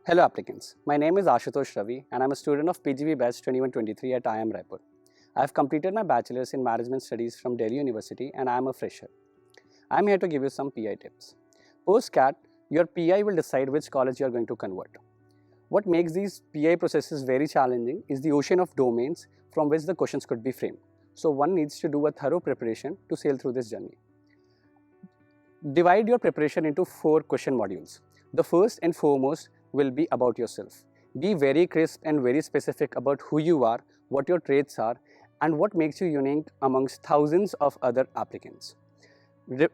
Hello applicants, my name is Ashutosh Ravi and I am a student of PGB batch 2123 at IIM Raipur. I have completed my bachelor's in management studies from Delhi University and I am a fresher. I am here to give you some PI tips. Post CAT, your PI will decide which college you are going to convert. What makes these PI processes very challenging is the ocean of domains from which the questions could be framed. So one needs to do a thorough preparation to sail through this journey. Divide your preparation into 4 question modules. The first and foremost will be about yourself. Be very crisp and very specific about who you are, what your traits are, and what makes you unique amongst thousands of other applicants.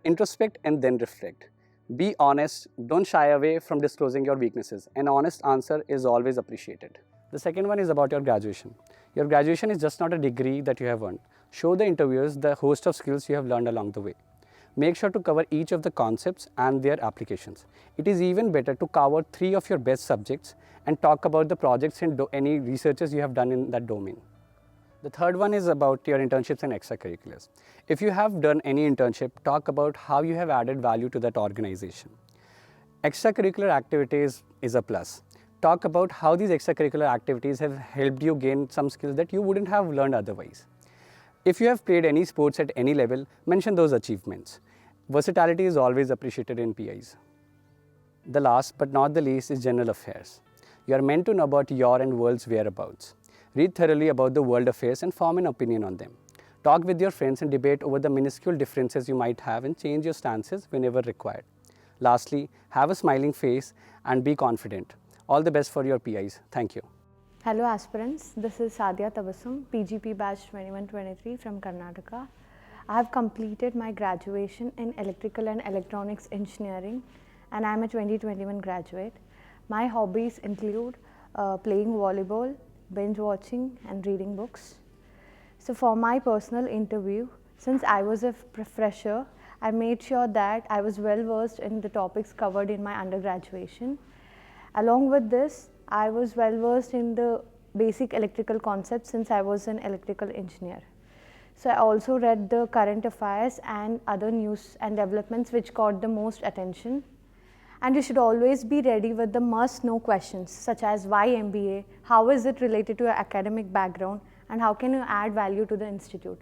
Introspect and then reflect. Be honest, don't shy away from disclosing your weaknesses. An honest answer is always appreciated. The second one is about your graduation. Your graduation is just not a degree that you have earned. Show the interviewers the host of skills you have learned along the way. Make sure to cover each of the concepts and their applications. It is even better to cover 3 of your best subjects and talk about the projects and any researches you have done in that domain. The third one is about your internships and extracurriculars. If you have done any internship, talk about how you have added value to that organization. Extracurricular activities is a plus. Talk about how these extracurricular activities have helped you gain some skills that you wouldn't have learned otherwise. If you have played any sports at any level, mention those achievements. Versatility is always appreciated in PIs. The last but not the least is general affairs. You are meant to know about your and world's whereabouts. Read thoroughly about the world affairs and form an opinion on them. Talk with your friends and debate over the minuscule differences you might have and change your stances whenever required. Lastly, have a smiling face and be confident. All the best for your PIs. Thank you. Hello aspirants, this is Sadiya Tabassum, PGP batch 2123 from Karnataka. I have completed my graduation in Electrical and Electronics Engineering and I am a 2021 graduate. My hobbies include playing volleyball, binge watching and reading books. So for my personal interview, since I was a fresher, I made sure that I was well versed in the topics covered in my undergraduation. Along with this, I was well versed in the basic electrical concepts since I was an electrical engineer. So I also read the current affairs and other news and developments which caught the most attention. And you should always be ready with the must-know questions such as why MBA, how is it related to your academic background, and how can you add value to the institute.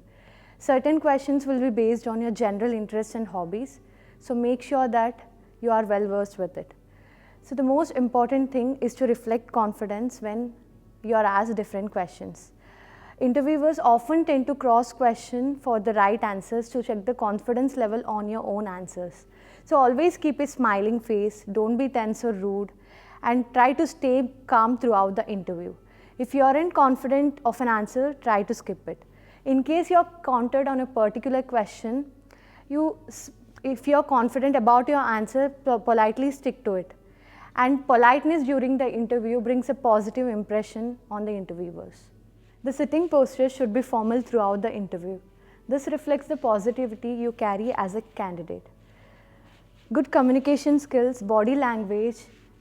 Certain questions will be based on your general interests and hobbies, so make sure that you are well versed with it. So the most important thing is to reflect confidence when you are asked different questions. Interviewers often tend to cross-question for the right answers to check the confidence level on your own answers. So always keep a smiling face, don't be tense or rude, and try to stay calm throughout the interview. If you aren't confident of an answer, try to skip it. In case you're countered on a particular question, if you're confident about your answer, politely stick to it. And politeness during the interview brings a positive impression on the interviewers. The sitting posture should be formal throughout the interview. This reflects the positivity you carry as a candidate. Good communication skills, body language,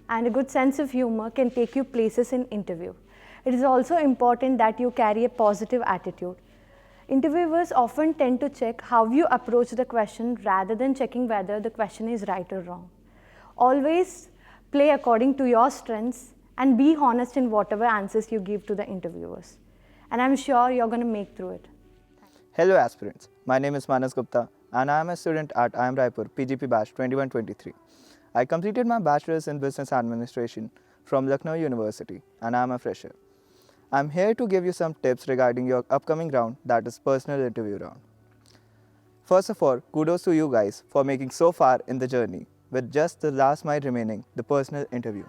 and a good sense of humor can take you places in interview. It is also important that you carry a positive attitude. Interviewers often tend to check how you approach the question rather than checking whether the question is right or wrong. Always play according to your strengths and be honest in whatever answers you give to the interviewers. And I'm sure you're going to make through it. Hello aspirants, my name is Gupta and I am a student at IIM Raipur PGP batch 2123. I completed my bachelor's in business administration from Lucknow University and I am a fresher. I am here to give you some tips regarding your upcoming round, that is personal interview round. First of all, kudos to you guys for making so far in the journey with just the last mile remaining, the personal interview.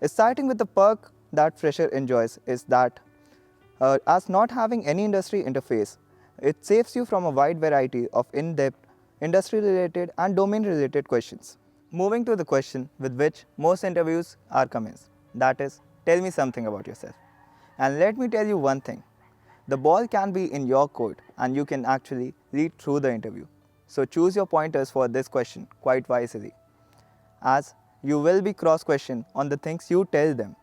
Starting with the perk that fresher enjoys is that as not having any industry interface, it saves you from a wide variety of in-depth, industry-related and domain-related questions. Moving to the question with which most interviews are commenced, that is, tell me something about yourself. And let me tell you one thing, the ball can be in your court and you can actually read through the interview. So choose your pointers for this question quite wisely, as you will be cross-questioned on the things you tell them.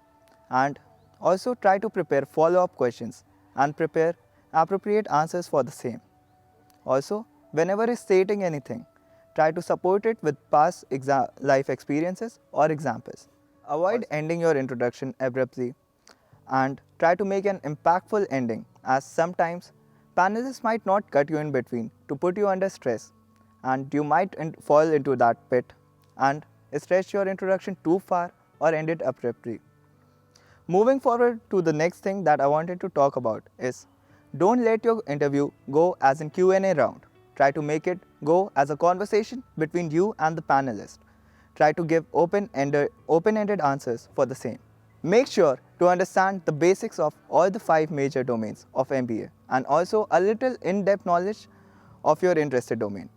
And also try to prepare follow-up questions and prepare appropriate answers for the same. Also, whenever stating anything, try to support it with past life experiences or examples. Avoid ending your introduction abruptly and try to make an impactful ending, as sometimes panelists might not cut you in between to put you under stress, and you might fall into that pit and stretch your introduction too far or end it abruptly. Moving forward to the next thing that I wanted to talk about is, don't let your interview go as a Q&A round. Try to make it go as a conversation between you and the panelist. Try to give open-ended answers for the same. Make sure to understand the basics of all the 5 major domains of MBA and also a little in-depth knowledge of your interested domain.